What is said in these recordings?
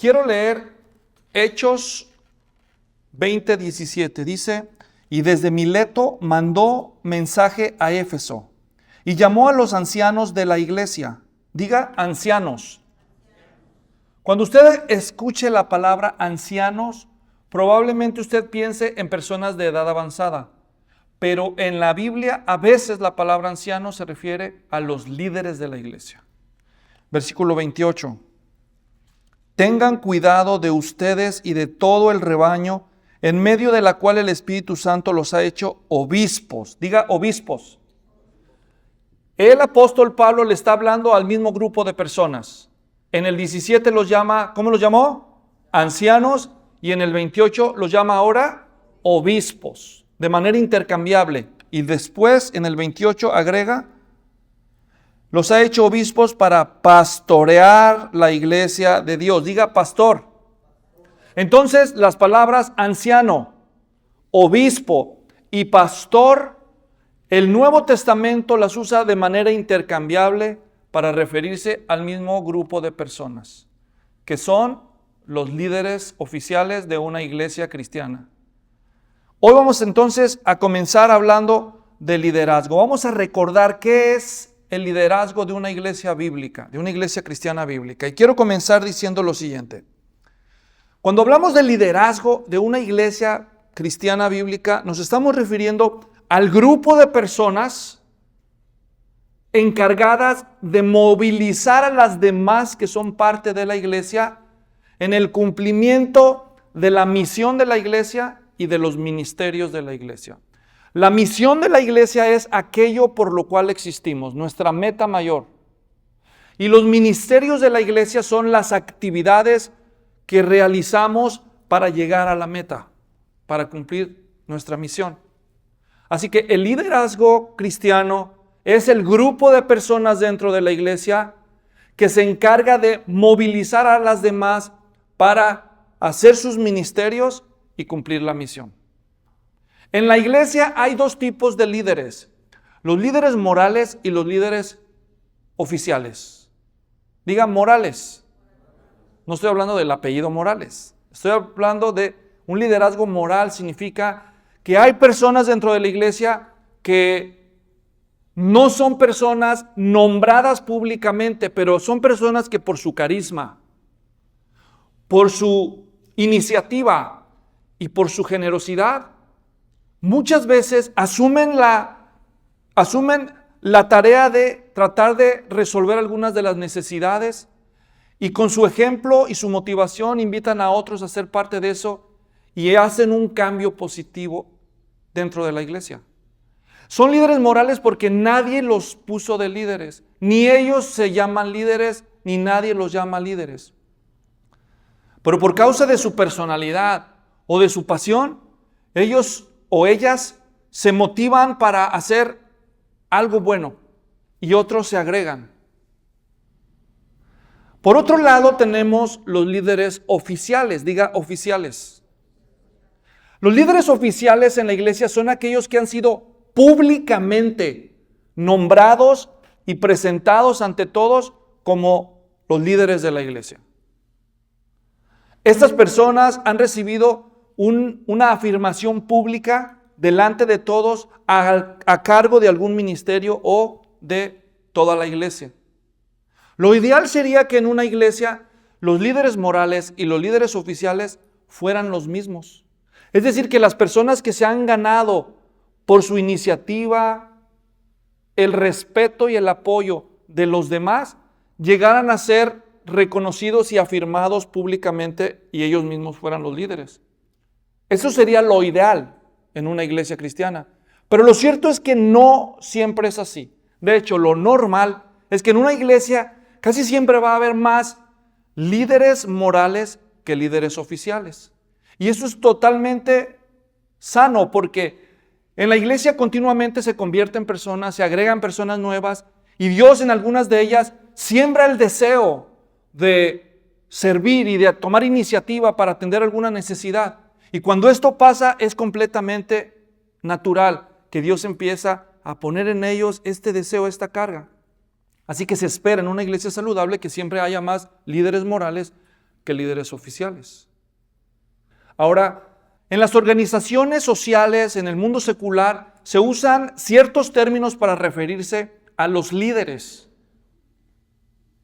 Quiero leer Hechos 20:17. Dice, y desde Mileto mandó mensaje a Éfeso y llamó a los ancianos de la iglesia. Diga ancianos. Cuando usted escuche la palabra ancianos, probablemente usted piense en personas de edad avanzada. Pero en la Biblia a veces la palabra anciano se refiere a los líderes de la iglesia. Versículo 28. Tengan cuidado de ustedes y de todo el rebaño, en medio de la cual el Espíritu Santo los ha hecho obispos. Diga obispos. El apóstol Pablo le está hablando al mismo grupo de personas. En el 17 los llama, ¿cómo los llamó? Ancianos. Y en el 28 los llama ahora obispos, de manera intercambiable. Y después en el 28 agrega, los ha hecho obispos para pastorear la iglesia de Dios. Diga pastor. Entonces las palabras anciano, obispo y pastor, el Nuevo Testamento las usa de manera intercambiable para referirse al mismo grupo de personas, que son los líderes oficiales de una iglesia cristiana. Hoy vamos entonces a comenzar hablando de liderazgo. Vamos a recordar qué es el liderazgo de una iglesia bíblica, de una iglesia cristiana bíblica. Y quiero comenzar diciendo lo siguiente. Cuando hablamos de liderazgo de una iglesia cristiana bíblica, nos estamos refiriendo al grupo de personas encargadas de movilizar a las demás que son parte de la iglesia en el cumplimiento de la misión de la iglesia y de los ministerios de la iglesia. La misión de la iglesia es aquello por lo cual existimos, nuestra meta mayor. Y los ministerios de la iglesia son las actividades que realizamos para llegar a la meta, para cumplir nuestra misión. Así que el liderazgo cristiano es el grupo de personas dentro de la iglesia que se encarga de movilizar a las demás para hacer sus ministerios y cumplir la misión. En la iglesia hay dos tipos de líderes, los líderes morales y los líderes oficiales. Digan morales. No estoy hablando del apellido Morales, estoy hablando de un liderazgo moral. Significa que hay personas dentro de la iglesia que no son personas nombradas públicamente, pero son personas que por su carisma, por su iniciativa y por su generosidad, muchas veces asumen la tarea de tratar de resolver algunas de las necesidades y con su ejemplo y su motivación invitan a otros a ser parte de eso y hacen un cambio positivo dentro de la iglesia. Son líderes morales porque nadie los puso de líderes, ni ellos se llaman líderes, ni nadie los llama líderes. Pero por causa de su personalidad o de su pasión, ellos o ellas se motivan para hacer algo bueno y otros se agregan. Por otro lado tenemos los líderes oficiales, diga oficiales. Los líderes oficiales en la iglesia son aquellos que han sido públicamente nombrados y presentados ante todos como los líderes de la iglesia. Estas personas han recibido una afirmación pública delante de todos a cargo de algún ministerio o de toda la iglesia. Lo ideal sería que en una iglesia los líderes morales y los líderes oficiales fueran los mismos. Es decir, que las personas que se han ganado por su iniciativa, el respeto y el apoyo de los demás, llegaran a ser reconocidos y afirmados públicamente y ellos mismos fueran los líderes. Eso sería lo ideal en una iglesia cristiana. Pero lo cierto es que no siempre es así. De hecho, lo normal es que en una iglesia casi siempre va a haber más líderes morales que líderes oficiales. Y eso es totalmente sano porque en la iglesia continuamente se convierten personas, se agregan personas nuevas y Dios en algunas de ellas siembra el deseo de servir y de tomar iniciativa para atender alguna necesidad. Y cuando esto pasa es completamente natural que Dios empieza a poner en ellos este deseo, esta carga. Así que se espera en una iglesia saludable que siempre haya más líderes morales que líderes oficiales. Ahora, en las organizaciones sociales, en el mundo secular, se usan ciertos términos para referirse a los líderes.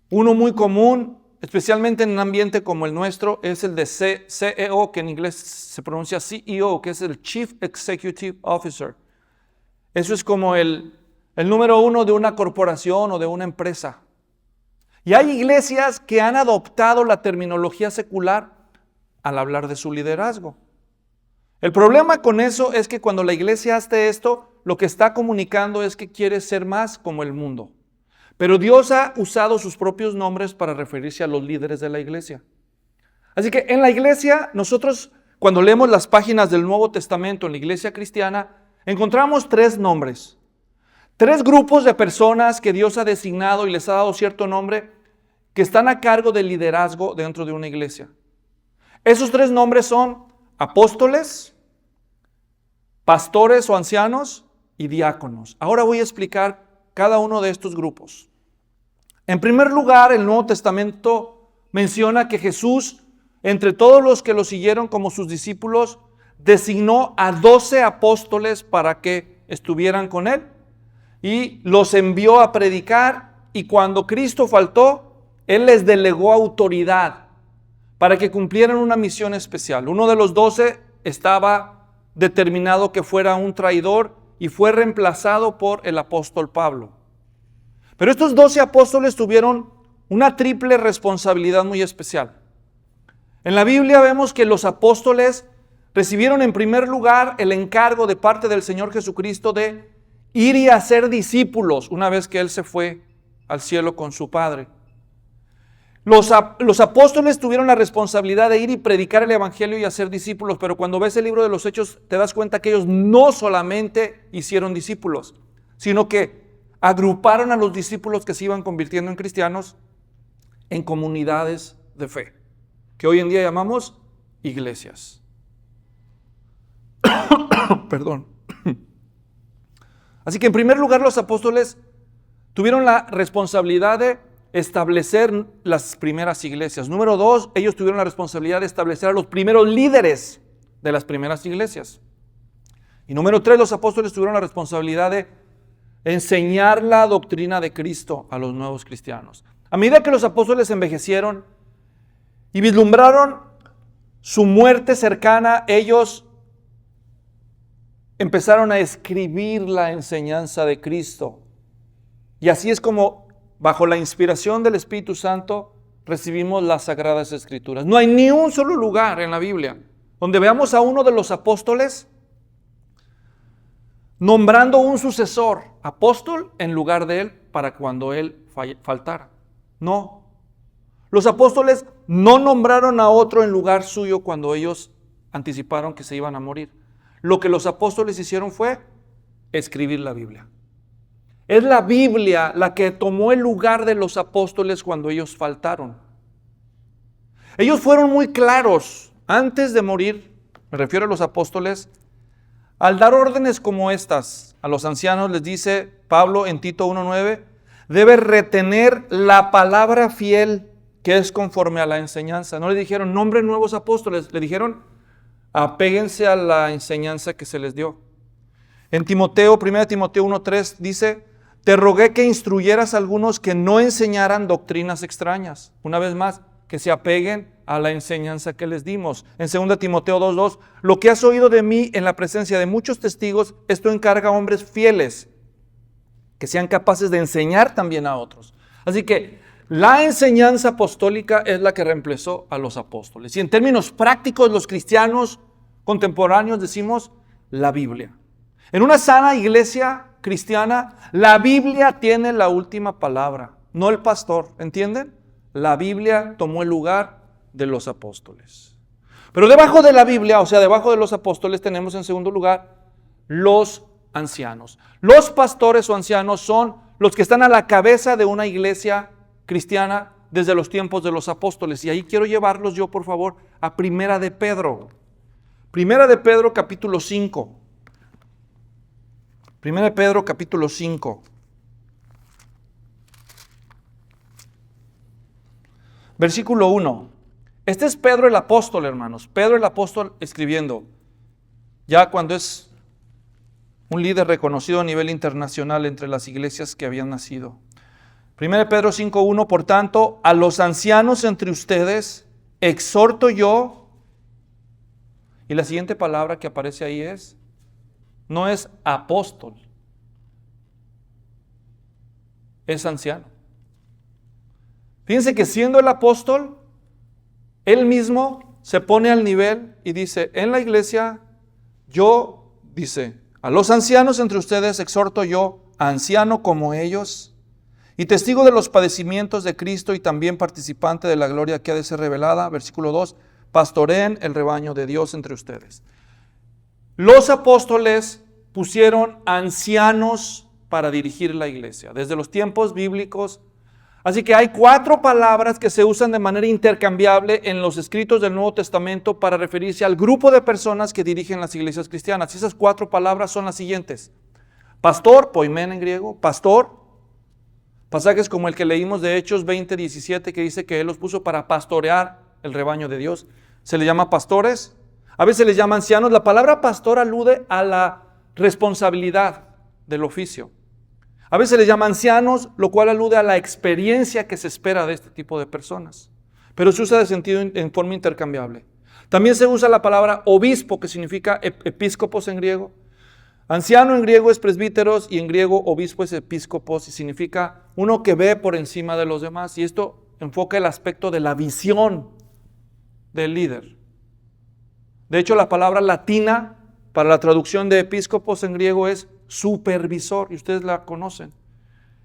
Uno muy común, especialmente en un ambiente como el nuestro, es el de CEO, que en inglés se pronuncia CEO, que es el Chief Executive Officer. Eso es como el número uno de una corporación o de una empresa. Y hay iglesias que han adoptado la terminología secular al hablar de su liderazgo. El problema con eso es que cuando la iglesia hace esto, lo que está comunicando es que quiere ser más como el mundo. Pero Dios ha usado sus propios nombres para referirse a los líderes de la iglesia. Así que en la iglesia, nosotros cuando leemos las páginas del Nuevo Testamento en la iglesia cristiana, encontramos 3 nombres. 3 grupos de personas que Dios ha designado y les ha dado cierto nombre que están a cargo del liderazgo dentro de una iglesia. Esos 3 nombres son apóstoles, pastores o ancianos y diáconos. Ahora voy a explicar cada uno de estos grupos. En primer lugar, el Nuevo Testamento menciona que Jesús, entre todos los que lo siguieron como sus discípulos, designó a 12 apóstoles para que estuvieran con él y los envió a predicar, y cuando Cristo faltó, él les delegó autoridad para que cumplieran una misión especial. Uno de los 12 estaba determinado que fuera un traidor y fue reemplazado por el apóstol Pablo. Pero estos 12 apóstoles tuvieron una triple responsabilidad muy especial. En la Biblia vemos que los apóstoles recibieron en primer lugar el encargo de parte del Señor Jesucristo de ir y hacer discípulos una vez que Él se fue al cielo con su Padre. Los apóstoles tuvieron la responsabilidad de ir y predicar el evangelio y hacer discípulos, pero cuando ves el libro de los Hechos te das cuenta que ellos no solamente hicieron discípulos, sino que agruparon a los discípulos que se iban convirtiendo en cristianos en comunidades de fe, que hoy en día llamamos iglesias. Perdón. Así que en primer lugar los apóstoles tuvieron la responsabilidad de establecer las primeras iglesias. Número 2, ellos tuvieron la responsabilidad de establecer a los primeros líderes de las primeras iglesias. Y número 3, los apóstoles tuvieron la responsabilidad de enseñar la doctrina de Cristo a los nuevos cristianos. A medida que los apóstoles envejecieron y vislumbraron su muerte cercana, ellos empezaron a escribir la enseñanza de Cristo. Y así es como, bajo la inspiración del Espíritu Santo, recibimos las Sagradas Escrituras. No hay ni un solo lugar en la Biblia donde veamos a uno de los apóstoles nombrando un sucesor, apóstol, en lugar de él, para cuando él faltara. No. Los apóstoles no nombraron a otro en lugar suyo cuando ellos anticiparon que se iban a morir. Lo que los apóstoles hicieron fue escribir la Biblia. Es la Biblia la que tomó el lugar de los apóstoles cuando ellos faltaron. Ellos fueron muy claros antes de morir, me refiero a los apóstoles, al dar órdenes como estas a los ancianos. Les dice Pablo en Tito 1:9, debe retener la palabra fiel que es conforme a la enseñanza. No le dijeron nombren nuevos apóstoles, le dijeron apéguense a la enseñanza que se les dio. En Timoteo, 1 Timoteo 1:3 dice, te rogué que instruyeras a algunos que no enseñaran doctrinas extrañas. Una vez más, que se apeguen a la enseñanza que les dimos. En 2 Timoteo 2:2, lo que has oído de mí en la presencia de muchos testigos, esto encarga a hombres fieles, que sean capaces de enseñar también a otros. Así que la enseñanza apostólica es la que reemplazó a los apóstoles. Y en términos prácticos, los cristianos contemporáneos decimos la Biblia. En una sana iglesia cristiana, la Biblia tiene la última palabra, no el pastor, ¿entienden? La Biblia tomó el lugar de los apóstoles. Pero debajo de la Biblia, o sea, debajo de los apóstoles, tenemos en segundo lugar los ancianos. Los pastores o ancianos son los que están a la cabeza de una iglesia cristiana desde los tiempos de los apóstoles. Y ahí quiero llevarlos yo, por favor, a Primera de Pedro. Primera de Pedro, capítulo 5. Primera de Pedro, capítulo 5. Versículo 1. Este es Pedro el apóstol, hermanos. Pedro el apóstol escribiendo, ya cuando es un líder reconocido a nivel internacional entre las iglesias que habían nacido. 1 Pedro 5:1, por tanto, a los ancianos entre ustedes exhorto yo, y la siguiente palabra que aparece ahí no es apóstol, es anciano. Fíjense que siendo el apóstol, él mismo se pone al nivel y dice, en la iglesia, dice, a los ancianos entre ustedes exhorto yo, anciano como ellos, y testigo de los padecimientos de Cristo y también participante de la gloria que ha de ser revelada, versículo 2, pastoreen el rebaño de Dios entre ustedes. Los apóstoles pusieron ancianos para dirigir la iglesia, desde los tiempos bíblicos. Así que hay 4 palabras que se usan de manera intercambiable en los escritos del Nuevo Testamento para referirse al grupo de personas que dirigen las iglesias cristianas. Y esas 4 palabras son las siguientes. Pastor, poimen en griego, pastor. Pasajes como el que leímos de Hechos 20:17 que dice que Él los puso para pastorear el rebaño de Dios. Se le llama pastores, a veces les llama ancianos. La palabra pastor alude a la responsabilidad del oficio. A veces les llama ancianos, lo cual alude a la experiencia que se espera de este tipo de personas. Pero se usa de sentido en forma intercambiable. También se usa la palabra obispo, que significa episcopos en griego. Anciano en griego es presbíteros y en griego obispo es episcopos y significa uno que ve por encima de los demás. Y esto enfoca el aspecto de la visión del líder. De hecho, la palabra latina para la traducción de episcopos en griego es supervisor, y ustedes la conocen.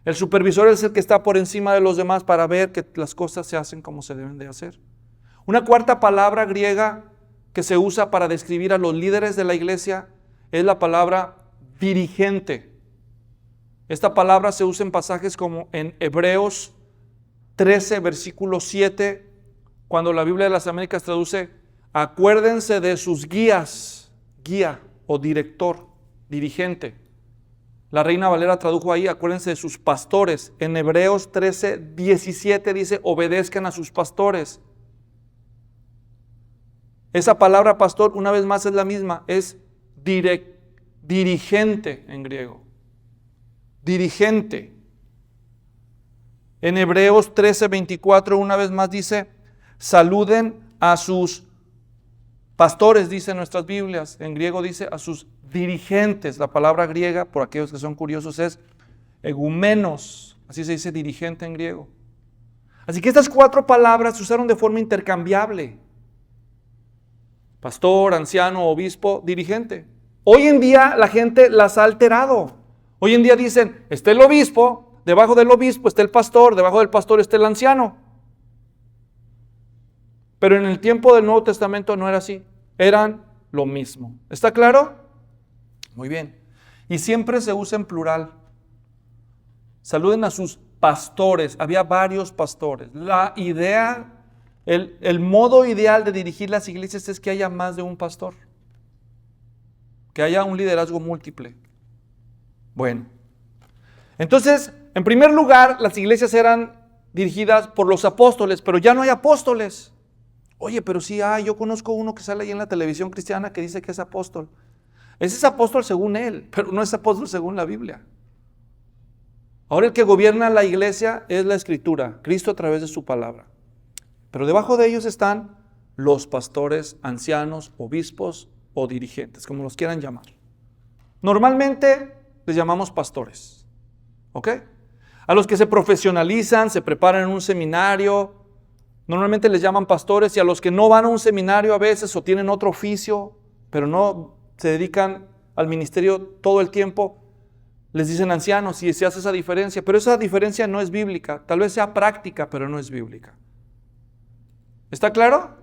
El supervisor es el que está por encima de los demás para ver que las cosas se hacen como se deben de hacer. Una cuarta palabra griega que se usa para describir a los líderes de la iglesia es la palabra dirigente. Esta palabra se usa en pasajes como en Hebreos 13, versículo 7, cuando la Biblia de las Américas traduce, acuérdense de sus guías, guía o director, dirigente. La Reina Valera tradujo ahí, acuérdense de sus pastores. En Hebreos 13, 17 dice, obedezcan a sus pastores. Esa palabra pastor, una vez más, es la misma, es dirigente en griego. Dirigente. En Hebreos 13, 24, una vez más dice, saluden a sus pastores, dice nuestras Biblias. En griego dice a sus dirigentes. La palabra griega, por aquellos que son curiosos, es egumenos. Así se dice dirigente en griego. Así que estas 4 palabras se usaron de forma intercambiable. Pastor, anciano, obispo, dirigente. Hoy en día la gente las ha alterado. Hoy en día dicen, está el obispo, debajo del obispo está el pastor, debajo del pastor está el anciano. Pero en el tiempo del Nuevo Testamento no era así. Eran lo mismo. ¿Está claro? Muy bien. Y siempre se usa en plural. Saluden a sus pastores. Había varios pastores. La idea, el modo ideal de dirigir las iglesias es que haya más de un pastor. Que haya un liderazgo múltiple. Bueno. Entonces, en primer lugar, las iglesias eran dirigidas por los apóstoles, pero ya no hay apóstoles. Oye, pero sí hay, yo conozco uno que sale ahí en la televisión cristiana que dice que es apóstol. Ese es apóstol según él, pero no es apóstol según la Biblia. Ahora el que gobierna la iglesia es la Escritura, Cristo a través de su palabra. Pero debajo de ellos están los pastores, ancianos, obispos o dirigentes, como los quieran llamar. Normalmente les llamamos pastores, ¿ok? A los que se profesionalizan, se preparan en un seminario, normalmente les llaman pastores, y a los que no van a un seminario a veces o tienen otro oficio, pero no se dedican al ministerio todo el tiempo, les dicen ancianos, y se hace esa diferencia. Pero esa diferencia no es bíblica, tal vez sea práctica, pero no es bíblica. ¿Está claro?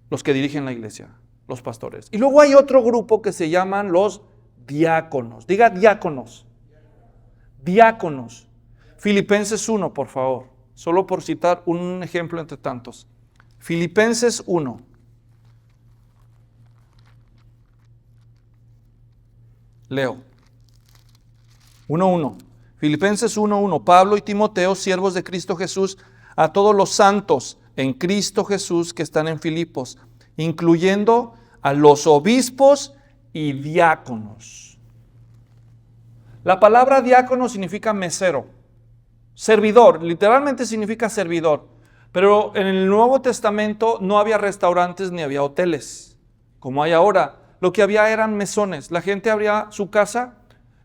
Los que dirigen la iglesia, los pastores. Y luego hay otro grupo que se llaman los diáconos. Diga diáconos. Diáconos. Filipenses 1, por favor. Solo por citar un ejemplo entre tantos. Filipenses 1. Leo. 1:1. Filipenses 1:1. Pablo y Timoteo, siervos de Cristo Jesús, a todos los santos en Cristo Jesús que están en Filipos, incluyendo a los obispos y diáconos. La palabra diácono significa mesero, servidor, literalmente significa servidor. Pero en el Nuevo Testamento no había restaurantes ni había hoteles, como hay ahora. Lo que había eran mesones. La gente abría su casa,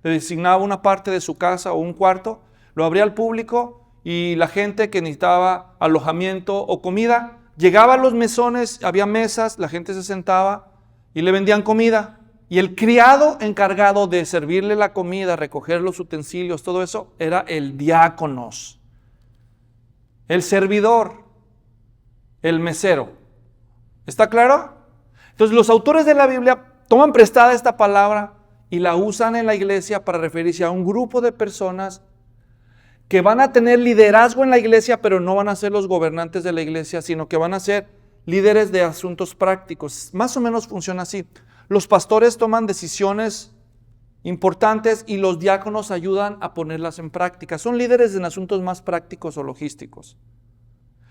le designaba una parte de su casa o un cuarto, lo abría al público y la gente que necesitaba alojamiento o comida, llegaba a los mesones, había mesas, la gente se sentaba y le vendían comida. Y el criado encargado de servirle la comida, recoger los utensilios, todo eso, era el diáconos, el servidor, el mesero. ¿Está claro? Entonces los autores de la Biblia toman prestada esta palabra y la usan en la iglesia para referirse a un grupo de personas que van a tener liderazgo en la iglesia, pero no van a ser los gobernantes de la iglesia, sino que van a ser líderes de asuntos prácticos. Más o menos funciona así. Los pastores toman decisiones importantes y los diáconos ayudan a ponerlas en práctica. Son líderes en asuntos más prácticos o logísticos.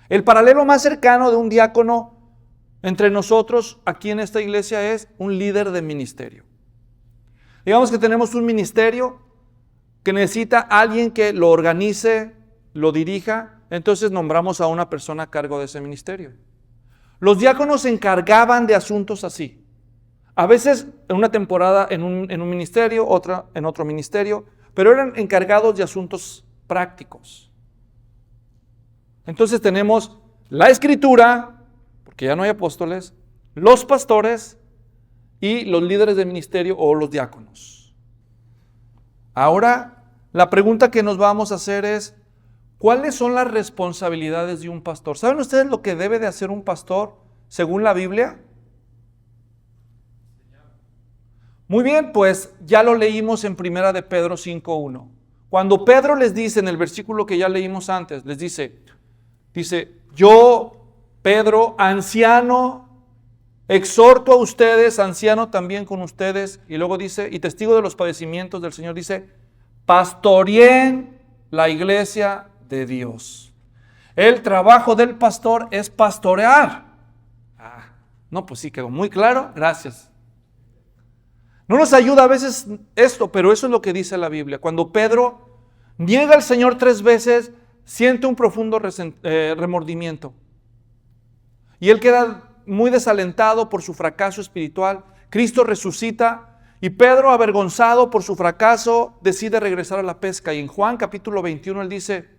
El paralelo más cercano de un diácono entre nosotros aquí en esta iglesia es un líder de ministerio. Digamos que tenemos un ministerio que necesita a alguien que lo organice, lo dirija, entonces nombramos a una persona a cargo de ese ministerio. Los diáconos se encargaban de asuntos así. A veces en una temporada en un ministerio, otra en otro ministerio, pero eran encargados de asuntos prácticos. Entonces tenemos la escritura, porque ya no hay apóstoles, los pastores y los líderes de ministerio o los diáconos. Ahora, la pregunta que nos vamos a hacer es, ¿cuáles son las responsabilidades de un pastor? ¿Saben ustedes lo que debe de hacer un pastor según la Biblia? Muy bien, pues ya lo leímos en 1 de Pedro 5:1. Cuando Pedro les dice en el versículo que ya leímos antes, les dice, yo, Pedro, anciano, exhorto a ustedes, anciano también con ustedes, y luego dice, y testigo de los padecimientos del Señor, dice, pastoreen la iglesia de Dios. El trabajo del pastor es pastorear. No, pues sí, quedó muy claro, gracias. No nos ayuda a veces esto, pero eso es lo que dice la Biblia. Cuando Pedro niega al Señor 3 veces, siente un profundo remordimiento. Y él queda muy desalentado por su fracaso espiritual. Cristo resucita y Pedro, avergonzado por su fracaso, decide regresar a la pesca. Y en Juan capítulo 21 él dice,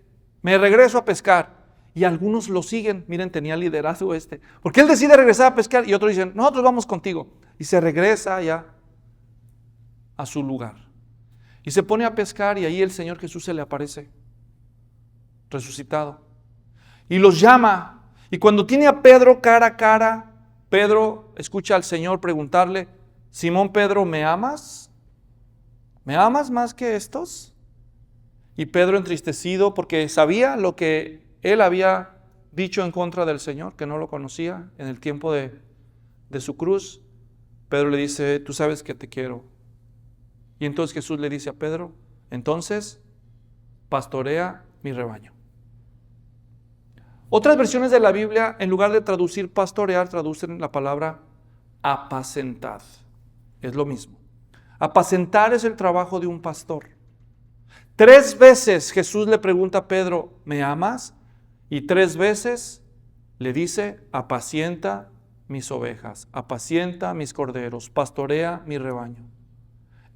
me regreso a pescar. Y algunos lo siguen. Miren, tenía liderazgo porque él decide regresar a pescar y otros dicen, nosotros vamos contigo. Y se regresa ya a su lugar. Y se pone a pescar y ahí el Señor Jesús se le aparece, resucitado. Y los llama. Y cuando tiene a Pedro cara a cara, Pedro escucha al Señor preguntarle, Simón Pedro, ¿me amas? ¿Me amas más que estos? Y Pedro, entristecido porque sabía lo que él había dicho en contra del Señor, que no lo conocía en el tiempo de su cruz, Pedro le dice, tú sabes que te quiero. Y entonces Jesús le dice a Pedro, entonces pastorea mi rebaño. Otras versiones de la Biblia, en lugar de traducir pastorear, traducen la palabra apacentar. Es lo mismo. Apacentar es el trabajo de un pastor. 3 veces Jesús le pregunta a Pedro, ¿me amas? Y 3 veces le dice, apacienta mis ovejas, apacienta mis corderos, pastorea mi rebaño.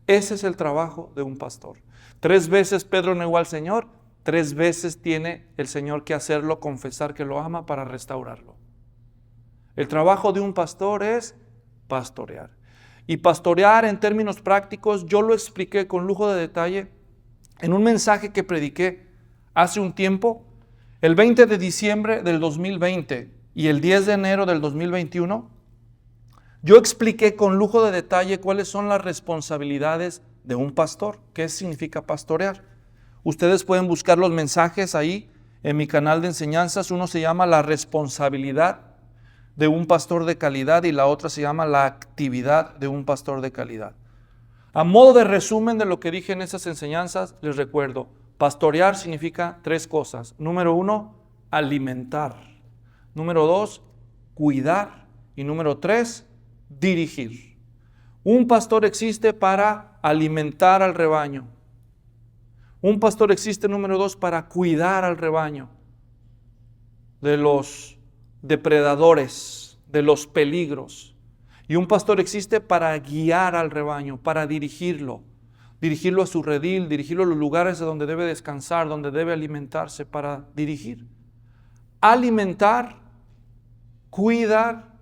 Ese es el trabajo de un pastor. 3 veces Pedro negó al Señor, 3 veces tiene el Señor que hacerlo, confesar que lo ama para restaurarlo. El trabajo de un pastor es pastorear. Y pastorear en términos prácticos, yo lo expliqué con lujo de detalle en un mensaje que prediqué hace un tiempo, el 20 de diciembre del 2020 y el 10 de enero del 2021. Yo expliqué con lujo de detalle cuáles son las responsabilidades de un pastor, qué significa pastorear. Ustedes pueden buscar los mensajes ahí en mi canal de enseñanzas. Uno se llama la responsabilidad de un pastor de calidad y la otra se llama la actividad de un pastor de calidad. A modo de resumen de lo que dije en esas enseñanzas, les recuerdo, pastorear significa 3 cosas. Número 1, alimentar. Número 2, cuidar. Y número 3, dirigir. Un pastor existe para alimentar al rebaño. Un pastor existe, número 2, para cuidar al rebaño de los depredadores, de los peligros. Y un pastor existe para guiar al rebaño, para dirigirlo a su redil, dirigirlo a los lugares donde debe descansar, donde debe alimentarse, para dirigir. Alimentar, cuidar,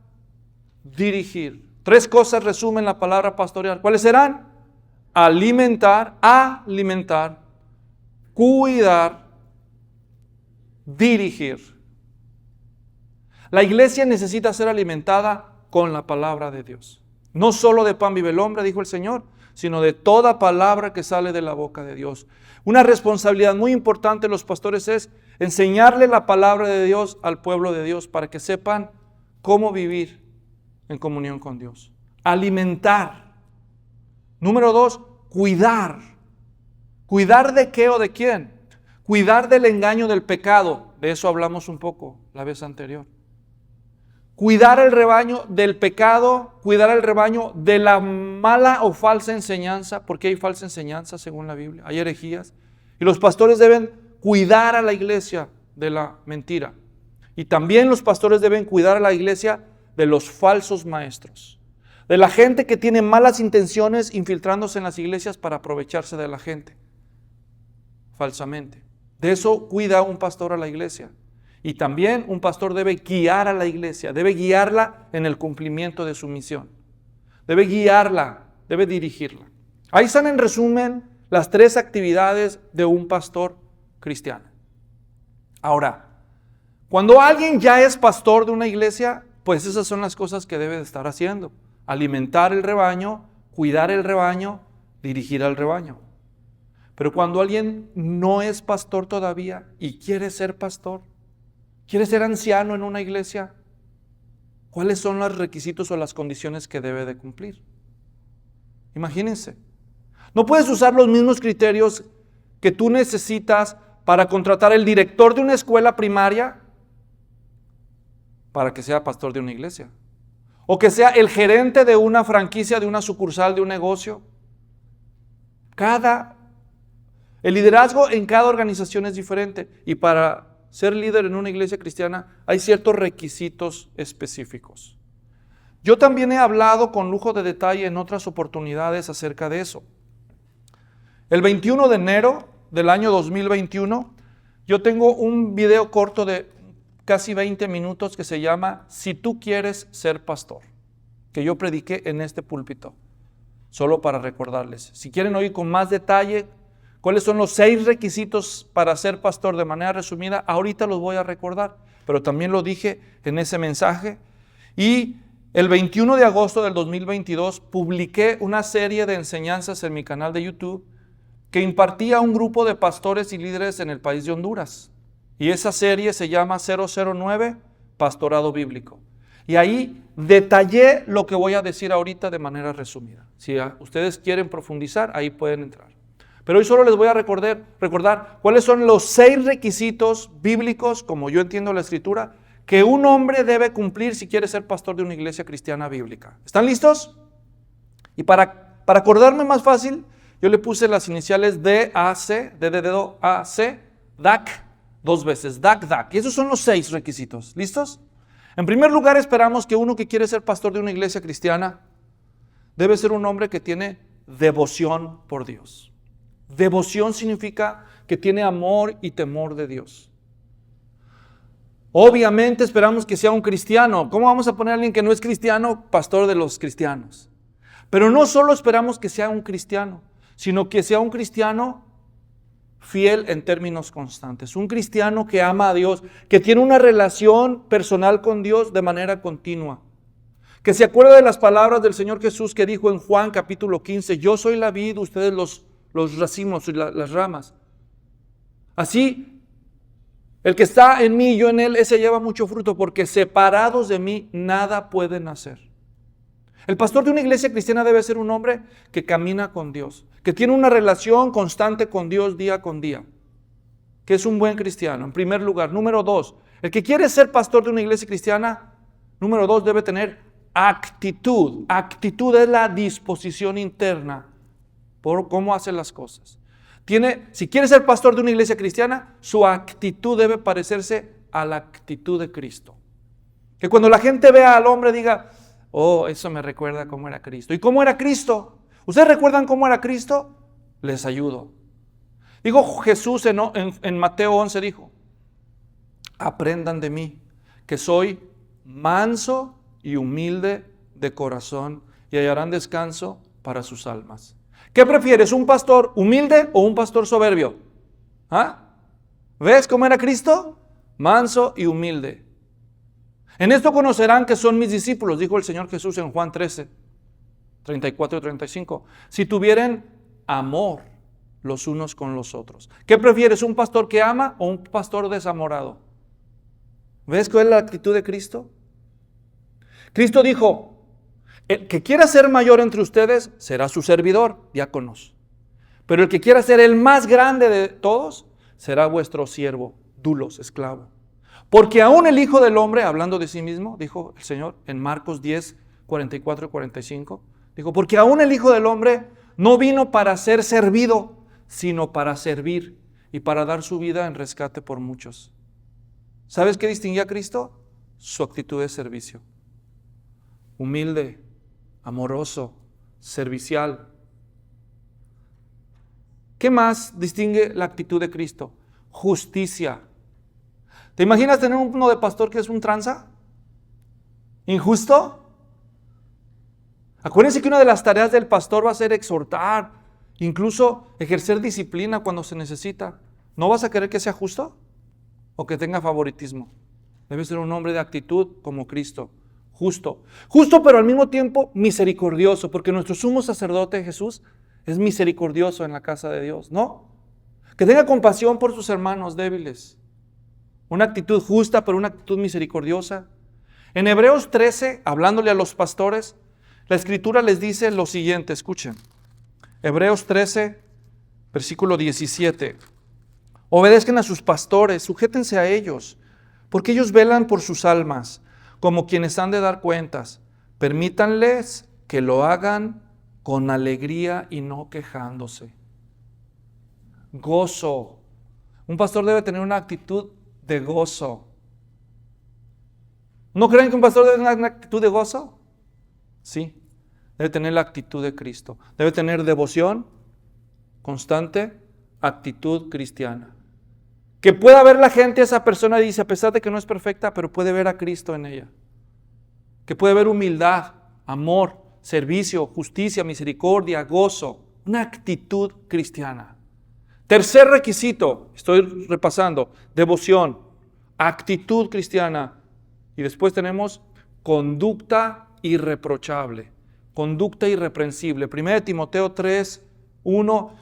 dirigir. 3 cosas resumen la palabra pastorear. ¿Cuáles serán? Alimentar, cuidar, dirigir. La iglesia necesita ser alimentada con la palabra de Dios. No solo de pan vive el hombre, dijo el Señor, sino de toda palabra que sale de la boca de Dios. Una responsabilidad muy importante de los pastores es enseñarle la palabra de Dios al pueblo de Dios para que sepan cómo vivir en comunión con Dios. Alimentar. Número 2, cuidar. ¿Cuidar de qué o de quién? Cuidar del engaño del pecado. De eso hablamos un poco la vez anterior. Cuidar el rebaño del pecado, cuidar el rebaño de la mala o falsa enseñanza, porque hay falsa enseñanza según la Biblia, hay herejías. Y los pastores deben cuidar a la iglesia de la mentira. Y también los pastores deben cuidar a la iglesia de los falsos maestros, de la gente que tiene malas intenciones infiltrándose en las iglesias para aprovecharse de la gente falsamente. De eso cuida un pastor a la iglesia. Y también un pastor debe guiar a la iglesia, debe guiarla en el cumplimiento de su misión. Debe guiarla, debe dirigirla. Ahí están en resumen las 3 actividades de un pastor cristiano. Ahora, cuando alguien ya es pastor de una iglesia, pues esas son las cosas que debe de estar haciendo. Alimentar el rebaño, cuidar el rebaño, dirigir al rebaño. Pero cuando alguien no es pastor todavía y quiere ser pastor, quiere ser anciano en una iglesia, ¿cuáles son los requisitos o las condiciones que debe de cumplir? Imagínense. No puedes usar los mismos criterios que tú necesitas para contratar el director de una escuela primaria para que sea pastor de una iglesia. O que sea el gerente de una franquicia, de una sucursal, de un negocio. El liderazgo en cada organización es diferente. Y para ser líder en una iglesia cristiana hay ciertos requisitos específicos. Yo también he hablado con lujo de detalle en otras oportunidades acerca de eso. El 21 de enero del año 2021, yo tengo un video corto de casi 20 minutos que se llama Si tú quieres ser pastor, que yo prediqué en este púlpito, solo para recordarles. Si quieren oír con más detalle cuáles son los 6 requisitos para ser pastor de manera resumida, ahorita los voy a recordar, pero también lo dije en ese mensaje. Y el 21 de agosto del 2022 publiqué una serie de enseñanzas en mi canal de YouTube que impartía a un grupo de pastores y líderes en el país de Honduras. Y esa serie se llama 009, Pastorado Bíblico. Y ahí detallé lo que voy a decir ahorita de manera resumida. Si ustedes quieren profundizar, ahí pueden entrar. Pero hoy solo les voy a recordar cuáles son los 6 requisitos bíblicos, como yo entiendo la Escritura, que un hombre debe cumplir si quiere ser pastor de una iglesia cristiana bíblica. ¿Están listos? Y para acordarme más fácil, yo le puse las iniciales DAC, D de dedo, AC, DAC, 2 veces, DAC. Y esos son los 6 requisitos. ¿Listos? En primer lugar, esperamos que uno que quiere ser pastor de una iglesia cristiana debe ser un hombre que tiene devoción por Dios. Devoción significa que tiene amor y temor de Dios. Obviamente esperamos que sea un cristiano. ¿Cómo vamos a poner a alguien que no es cristiano pastor de los cristianos? Pero no solo esperamos que sea un cristiano, sino que sea un cristiano fiel en términos constantes. Un cristiano que ama a Dios, que tiene una relación personal con Dios de manera continua. Que se acuerda de las palabras del Señor Jesús que dijo en Juan capítulo 15, yo soy la vid, ustedes los racimos y las ramas. Así, el que está en mí y yo en él, ese lleva mucho fruto, porque separados de mí nada pueden hacer. El pastor de una iglesia cristiana debe ser un hombre que camina con Dios, que tiene una relación constante con Dios día con día, que es un buen cristiano, en primer lugar. Número 2, El que quiere ser pastor de una iglesia cristiana, número 2, debe tener actitud. Actitud es la disposición interna por cómo hace las cosas. Si quiere ser pastor de una iglesia cristiana, su actitud debe parecerse a la actitud de Cristo. Que cuando la gente vea al hombre diga, oh, eso me recuerda cómo era Cristo. ¿Y cómo era Cristo? ¿Ustedes recuerdan cómo era Cristo? Les ayudo. Dijo Jesús en Mateo 11, dijo, aprendan de mí, que soy manso y humilde de corazón, y hallarán descanso para sus almas. ¿Qué prefieres, un pastor humilde o un pastor soberbio? ¿Ah? ¿Ves cómo era Cristo? Manso y humilde. En esto conocerán que son mis discípulos, dijo el Señor Jesús en Juan 13, 34 y 35. Si tuvieren amor los unos con los otros. ¿Qué prefieres, un pastor que ama o un pastor desamorado? ¿Ves cuál es la actitud de Cristo? Cristo dijo, el que quiera ser mayor entre ustedes será su servidor, diáconos. Pero el que quiera ser el más grande de todos será vuestro siervo, dulos, esclavo. Porque aún el Hijo del Hombre, hablando de sí mismo, dijo el Señor en Marcos 10, 44 y 45, dijo, porque aún el Hijo del Hombre no vino para ser servido, sino para servir y para dar su vida en rescate por muchos. ¿Sabes qué distinguía a Cristo? Su actitud de servicio. Humilde, amoroso, servicial. ¿Qué más distingue la actitud de Cristo? Justicia. ¿Te imaginas tener uno de pastor que es un tranza? ¿Injusto? Acuérdense que una de las tareas del pastor va a ser exhortar, incluso ejercer disciplina cuando se necesita. ¿No vas a querer que sea justo o que tenga favoritismo? Debe ser un hombre de actitud como Cristo, justo. Justo, pero al mismo tiempo misericordioso, porque nuestro sumo sacerdote Jesús es misericordioso en la casa de Dios, ¿no? Que tenga compasión por sus hermanos débiles. Una actitud justa, pero una actitud misericordiosa. En Hebreos 13, hablándole a los pastores, la Escritura les dice lo siguiente, escuchen. Hebreos 13, versículo 17. Obedezcan a sus pastores, sujétense a ellos, porque ellos velan por sus almas, como quienes han de dar cuentas. Permítanles que lo hagan con alegría y no quejándose. Gozo. Un pastor debe tener una actitud de gozo. ¿No creen que un pastor debe tener una actitud de gozo? Sí, debe tener la actitud de Cristo. Debe tener devoción constante, actitud cristiana. Que pueda ver la gente a esa persona, dice, a pesar de que no es perfecta, pero puede ver a Cristo en ella. Que puede ver humildad, amor, servicio, justicia, misericordia, gozo. Una actitud cristiana. Tercer requisito, estoy repasando, devoción, actitud cristiana. Y después tenemos conducta irreprochable, conducta irreprensible. 1 Timoteo 3, 1,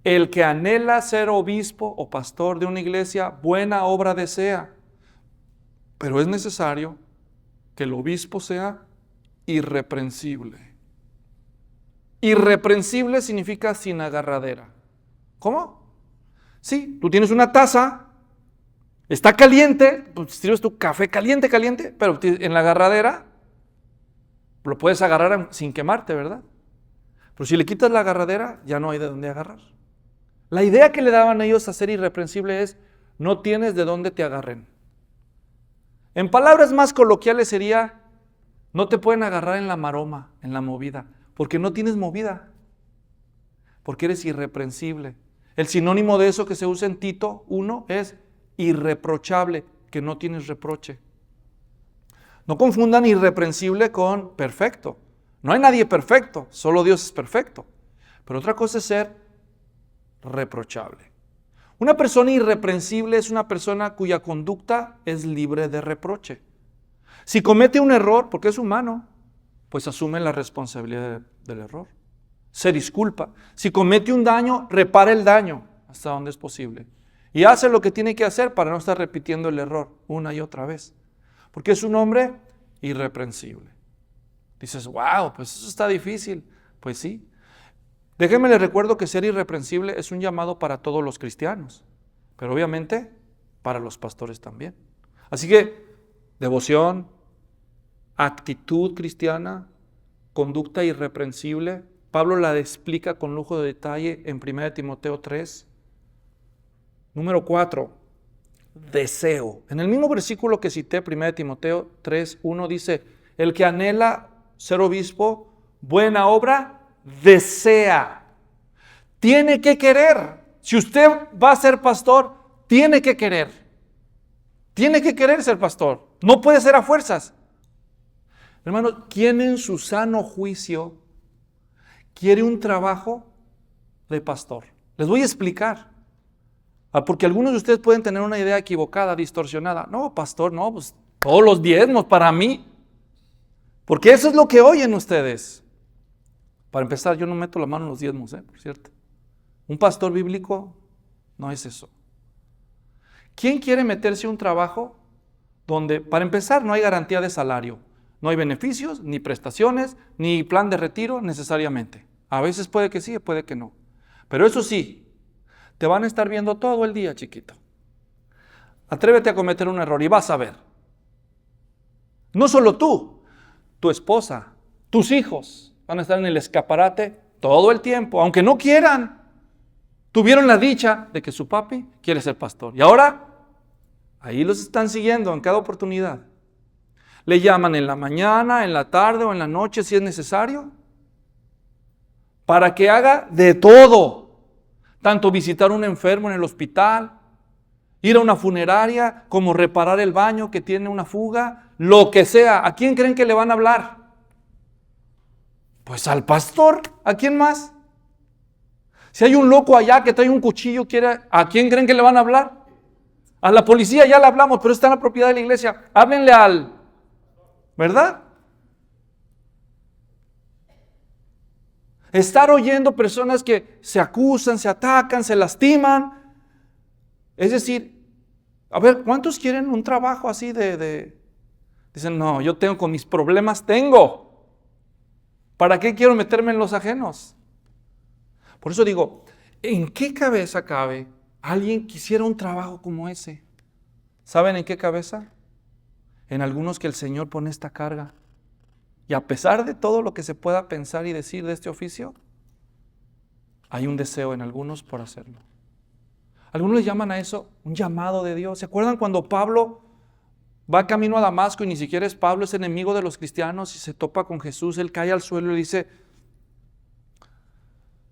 el que anhela ser obispo o pastor de una iglesia, buena obra desea. Pero es necesario que el obispo sea irreprensible. Irreprensible significa sin agarradera. ¿Cómo? Sí, tú tienes una taza, está caliente, pues sirves tu café caliente, pero en la agarradera lo puedes agarrar sin quemarte, ¿verdad? Pero si le quitas la agarradera, ya no hay de dónde agarrar. La idea que le daban ellos a ser irreprensible es, no tienes de dónde te agarren. En palabras más coloquiales sería, no te pueden agarrar en la maroma, en la movida, porque no tienes movida, porque eres irreprensible. El sinónimo de eso que se usa en Tito 1 es irreprochable, que no tienes reproche. No confundan irreprensible con perfecto. No hay nadie perfecto, solo Dios es perfecto. Pero otra cosa es ser reprochable. Una persona irreprensible es una persona cuya conducta es libre de reproche. Si comete un error, porque es humano, pues asume la responsabilidad del error. Se disculpa. Si comete un daño, repara el daño hasta donde es posible. Y hace lo que tiene que hacer para no estar repitiendo el error una y otra vez. Porque es un hombre irreprensible. Dices, wow, pues eso está difícil. Pues sí. Déjenme les recuerdo que ser irreprensible es un llamado para todos los cristianos. Pero obviamente para los pastores también. Así que, devoción, actitud cristiana, conducta irreprensible. Pablo la explica con lujo de detalle en 1 Timoteo 3. Número 4, deseo. En el mismo versículo que cité, 1 Timoteo 3, 1 dice, el que anhela ser obispo, buena obra, desea. Tiene que querer. Si usted va a ser pastor, tiene que querer. Tiene que querer ser pastor. No puede ser a fuerzas. Hermano, ¿quién en su sano juicio quiere un trabajo de pastor? Les voy a explicar. Porque algunos de ustedes pueden tener una idea equivocada, distorsionada. No, pastor, no, pues todos los diezmos para mí. Porque eso es lo que oyen ustedes. Para empezar, yo no meto la mano en los diezmos, por cierto. Un pastor bíblico no es eso. ¿Quién quiere meterse a un trabajo donde, para empezar, no hay garantía de salario? No hay beneficios, ni prestaciones, ni plan de retiro necesariamente. A veces puede que sí, puede que no. Pero eso sí, te van a estar viendo todo el día, chiquito. Atrévete a cometer un error y vas a ver. No solo tú, tu esposa, tus hijos van a estar en el escaparate todo el tiempo, aunque no quieran. Tuvieron la dicha de que su papi quiere ser pastor. Y ahora, ahí los están siguiendo en cada oportunidad. Le llaman en la mañana, en la tarde o en la noche si es necesario, para que haga de todo. Tanto visitar a un enfermo en el hospital, ir a una funeraria, como reparar el baño que tiene una fuga, lo que sea. ¿A quién creen que le van a hablar? Pues al pastor. ¿A quién más? Si hay un loco allá que trae un cuchillo, ¿a quién creen que le van a hablar? A la policía ya le hablamos, pero está en la propiedad de la iglesia. Háblenle al... ¿Verdad? Estar oyendo personas que se acusan, se atacan, se lastiman. Es decir, a ver, ¿cuántos quieren un trabajo así Dicen, no, yo tengo con mis problemas, tengo. ¿Para qué quiero meterme en los ajenos? Por eso digo, ¿en qué cabeza cabe alguien quisiera un trabajo como ese? ¿Saben en qué cabeza? En algunos que el Señor pone esta carga. Y a pesar de todo lo que se pueda pensar y decir de este oficio, hay un deseo en algunos por hacerlo. Algunos le llaman a eso un llamado de Dios. ¿Se acuerdan cuando Pablo va camino a Damasco y ni siquiera es Pablo, es enemigo de los cristianos y se topa con Jesús? Él cae al suelo y dice,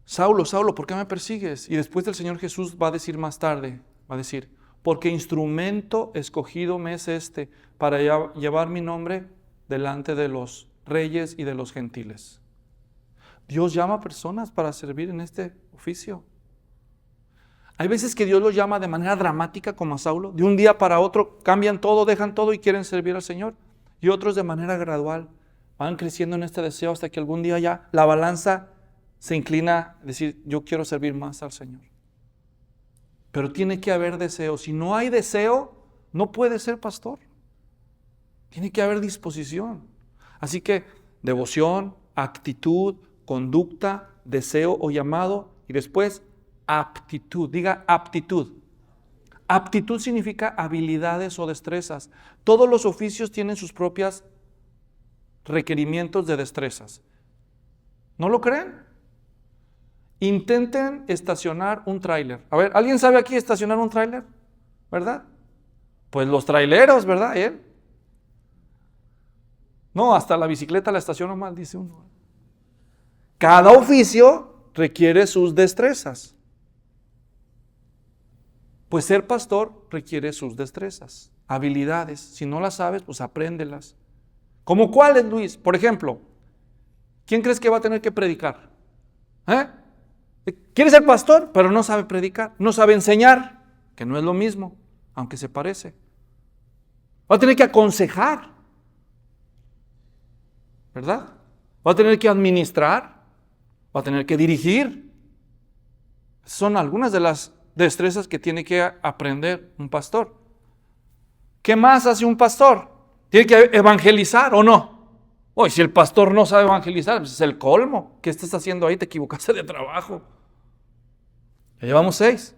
Saulo, Saulo, ¿por qué me persigues? Y después el Señor Jesús va a decir más tarde, va a decir, porque instrumento escogido me es este para llevar mi nombre delante de los reyes y de los gentiles. Dios llama a personas para servir en este oficio. Hay veces que Dios los llama de manera dramática, como a Saulo. De un día para otro cambian todo, dejan todo y quieren servir al Señor. Y otros de manera gradual van creciendo en este deseo hasta que algún día ya la balanza se inclina a decir, yo quiero servir más al Señor. Pero tiene que haber deseo. Si no hay deseo, no puede ser pastor. Tiene que haber disposición. Así que devoción, actitud, conducta, deseo o llamado. Y después aptitud. Diga aptitud. Aptitud significa habilidades o destrezas. Todos los oficios tienen sus propios requerimientos de destrezas. ¿No lo creen? Intenten estacionar un tráiler. A ver, ¿alguien sabe aquí estacionar un tráiler? ¿Verdad? Pues los traileros, ¿verdad? ¿Él? No, hasta la bicicleta la estaciono mal, dice uno. Cada oficio requiere sus destrezas. Pues ser pastor requiere sus destrezas, habilidades. Si no las sabes, pues apréndelas. ¿Cómo cuáles, Luis? Por ejemplo, ¿quién crees que va a tener que predicar? Quiere ser pastor, pero no sabe predicar, no sabe enseñar, que no es lo mismo, aunque se parece. Va a tener que aconsejar, ¿verdad? Va a tener que administrar, va a tener que dirigir. Son algunas de las destrezas que tiene que aprender un pastor. ¿Qué más hace un pastor? ¿Tiene que evangelizar o no? Oye, si el pastor no sabe evangelizar, pues es el colmo. ¿Qué estás haciendo ahí? Te equivocaste de trabajo. Ya llevamos 6.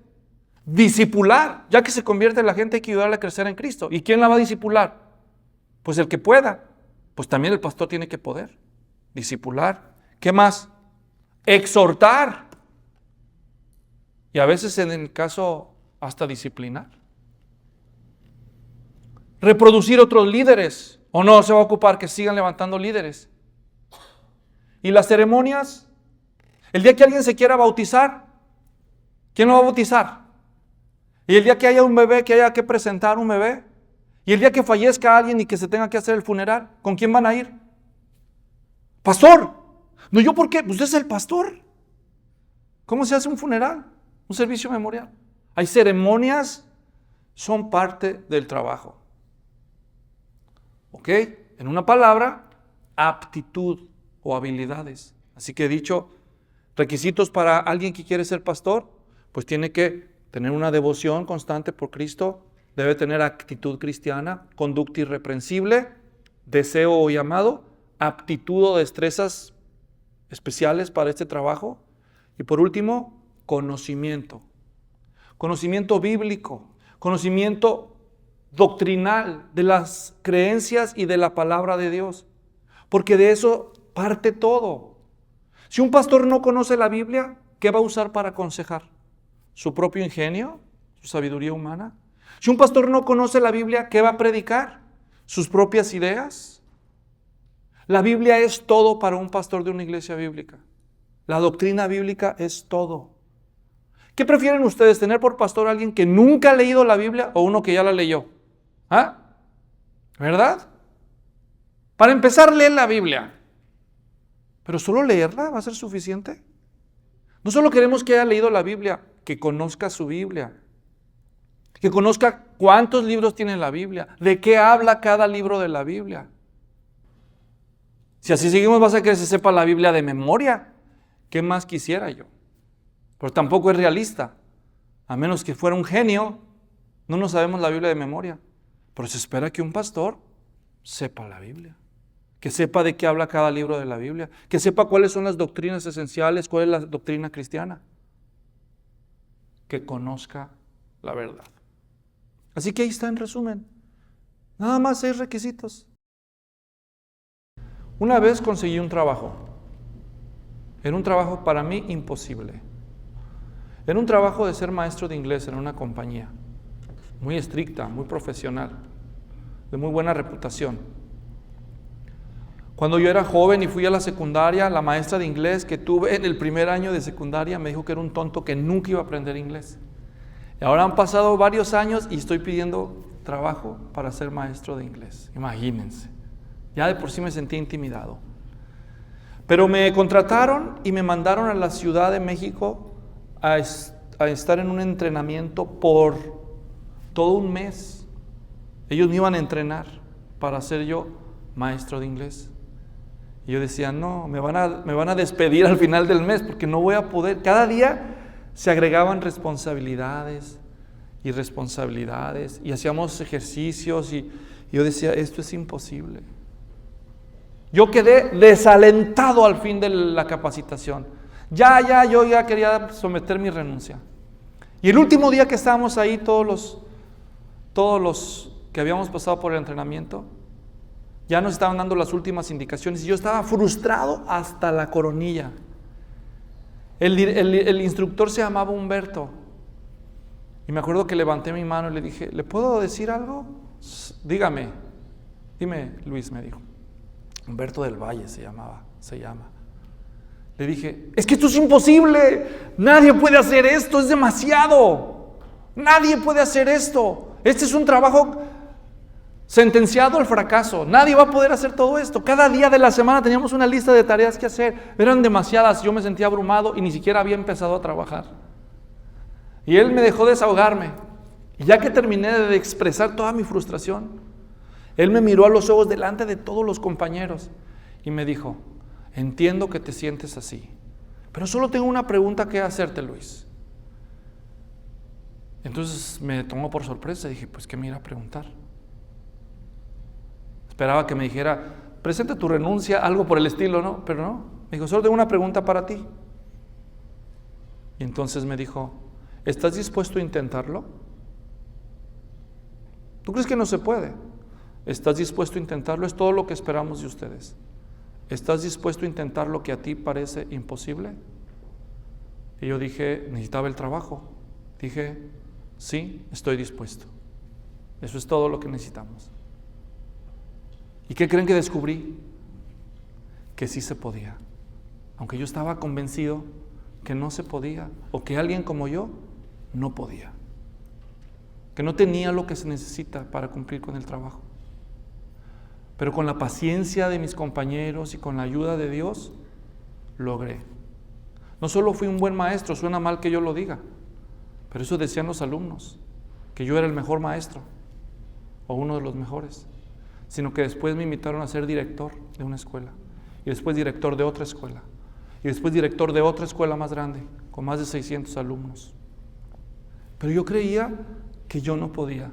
Discipular. Ya que se convierte la gente, hay que ayudarle a crecer en Cristo. ¿Y quién la va a discipular? Pues el que pueda. Pues también el pastor tiene que poder discipular. ¿Qué más? Exhortar. Y a veces en el caso hasta disciplinar. Reproducir otros líderes. ¿O no se va a ocupar que sigan levantando líderes? Y las ceremonias. El día que alguien se quiera bautizar, ¿quién lo va a bautizar? Y el día que haya un bebé, que haya que presentar un bebé. Y el día que fallezca alguien y que se tenga que hacer el funeral, ¿con quién van a ir? Pastor. No, ¿yo por qué? Pues usted es el pastor. ¿Cómo se hace un funeral? Un servicio memorial. Hay ceremonias, son parte del trabajo. ¿Ok? En una palabra, aptitud o habilidades. Así que he dicho, requisitos para alguien que quiere ser pastor, pues tiene que tener una devoción constante por Cristo, debe tener actitud cristiana, conducta irreprensible, deseo o llamado, aptitud o destrezas especiales para este trabajo. Y por último, conocimiento. Conocimiento bíblico, conocimiento doctrinal de las creencias y de la palabra de Dios. Porque de eso parte todo. Si un pastor no conoce la Biblia, ¿qué va a usar para aconsejar? ¿Su propio ingenio? ¿Su sabiduría humana? Si un pastor no conoce la Biblia, ¿qué va a predicar? ¿Sus propias ideas? La Biblia es todo para un pastor de una iglesia bíblica. La doctrina bíblica es todo. ¿Qué prefieren ustedes, tener por pastor a alguien que nunca ha leído la Biblia o uno que ya la leyó? ¿Ah? ¿Verdad? Para empezar, lee la Biblia. Pero solo leerla va a ser suficiente. No solo queremos que haya leído la Biblia, que conozca su Biblia. Que conozca cuántos libros tiene la Biblia, de qué habla cada libro de la Biblia. Si así seguimos, va a ser que se sepa la Biblia de memoria. ¿Qué más quisiera yo? Pero tampoco es realista. A menos que fuera un genio, no nos sabemos la Biblia de memoria. Pero se espera que un pastor sepa la Biblia. Que sepa de qué habla cada libro de la Biblia. Que sepa cuáles son las doctrinas esenciales, cuál es la doctrina cristiana. Que conozca la verdad. Así que ahí está en resumen. Nada más 6 requisitos. Una vez conseguí un trabajo. Era un trabajo para mí imposible. Era un trabajo de ser maestro de inglés en una compañía. Muy estricta, muy profesional. De muy buena reputación. Cuando yo era joven y fui a la secundaria, la maestra de inglés que tuve en el primer año de secundaria me dijo que era un tonto que nunca iba a aprender inglés. Y ahora han pasado varios años y estoy pidiendo trabajo para ser maestro de inglés. Imagínense. Ya de por sí me sentí intimidado. Pero me contrataron y me mandaron a la Ciudad de México a estar en un entrenamiento por todo un mes. Ellos me iban a entrenar para ser yo maestro de inglés. Y yo decía, no, me van a despedir al final del mes porque no voy a poder. Cada día se agregaban responsabilidades y responsabilidades y hacíamos ejercicios y yo decía, esto es imposible. Yo quedé desalentado al fin de la capacitación. Yo ya quería someter mi renuncia. Y el último día que estábamos ahí, todos los que habíamos pasado por el entrenamiento, ya nos estaban dando las últimas indicaciones y yo estaba frustrado hasta la coronilla. El instructor se llamaba Humberto. Y me acuerdo que levanté mi mano y le dije, ¿le puedo decir algo? Dígame. Dime, Luis, me dijo. Humberto del Valle se llama. Le dije, es que esto es imposible. Nadie puede hacer esto, es demasiado. Nadie puede hacer esto. Este es un trabajo sentenciado al fracaso. Nadie va a poder hacer todo esto. Cada día de la semana teníamos una lista de tareas que hacer. Eran demasiadas. Yo me sentía abrumado y ni siquiera había empezado a trabajar. Y él me dejó desahogarme. Y ya que terminé de expresar toda mi frustración, él me miró a los ojos delante de todos los compañeros y me dijo, entiendo que te sientes así, pero solo tengo una pregunta que hacerte, Luis. Entonces me tomó por sorpresa y dije, pues ¿qué me iba a preguntar? Esperaba que me dijera, presenta tu renuncia, algo por el estilo, ¿no? Pero no, me dijo, solo tengo una pregunta para ti. Y entonces me dijo, ¿Estás dispuesto a intentarlo? ¿Tú crees que no se puede? ¿Estás dispuesto a intentarlo? Es todo lo que esperamos de ustedes. ¿Estás dispuesto a intentar lo que a ti parece imposible? Y yo dije, necesitaba el trabajo. Dije, sí, estoy dispuesto. Eso es todo lo que necesitamos. ¿Y qué creen que descubrí? Que sí se podía. Aunque yo estaba convencido que no se podía, o que alguien como yo no podía, que no tenía lo que se necesita para cumplir con el trabajo. Pero con la paciencia de mis compañeros y con la ayuda de Dios, logré. No solo fui un buen maestro, suena mal que yo lo diga, pero eso decían los alumnos, que yo era el mejor maestro, o uno de los mejores, sino que después me invitaron a ser director de una escuela, y después director de otra escuela, y después director de otra escuela más grande, con más de 600 alumnos. Pero yo creía que yo no podía,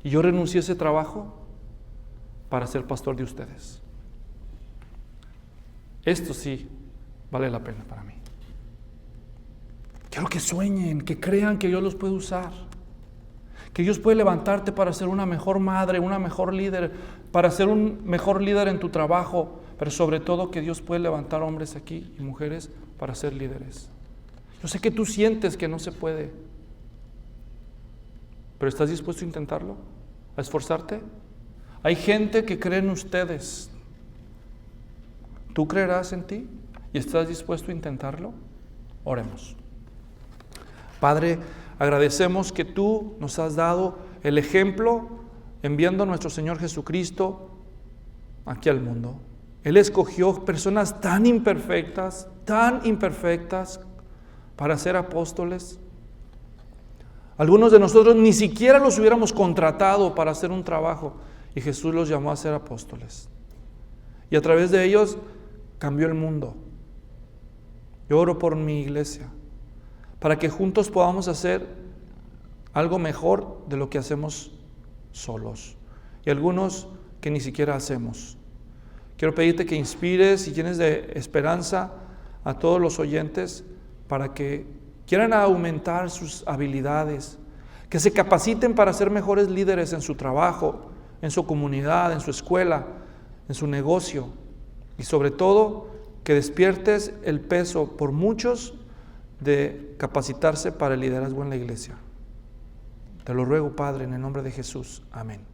y yo renuncié a ese trabajo para ser pastor de ustedes. Esto sí vale la pena para mí. Quiero que sueñen, que crean que Dios los puede usar, que Dios puede levantarte para ser una mejor madre, una mejor líder, para ser un mejor líder en tu trabajo, pero sobre todo que Dios puede levantar hombres aquí y mujeres para ser líderes. Yo sé que tú sientes que no se puede, pero ¿estás dispuesto a intentarlo? ¿A esforzarte? Hay gente que cree en ustedes. ¿Tú creerás en ti? ¿Y estás dispuesto a intentarlo? Oremos. Padre, agradecemos que tú nos has dado el ejemplo enviando a nuestro Señor Jesucristo aquí al mundo. Él escogió personas tan imperfectas para ser apóstoles. Algunos de nosotros ni siquiera los hubiéramos contratado para hacer un trabajo y Jesús los llamó a ser apóstoles. Y a través de ellos cambió el mundo. Yo oro por mi iglesia, para que juntos podamos hacer algo mejor de lo que hacemos solos. Y algunos que ni siquiera hacemos. Quiero pedirte que inspires y llenes de esperanza a todos los oyentes para que quieran aumentar sus habilidades, que se capaciten para ser mejores líderes en su trabajo, en su comunidad, en su escuela, en su negocio. Y sobre todo, que despiertes el peso por muchos de capacitarse para el liderazgo en la iglesia. Te lo ruego, Padre, en el nombre de Jesús. Amén.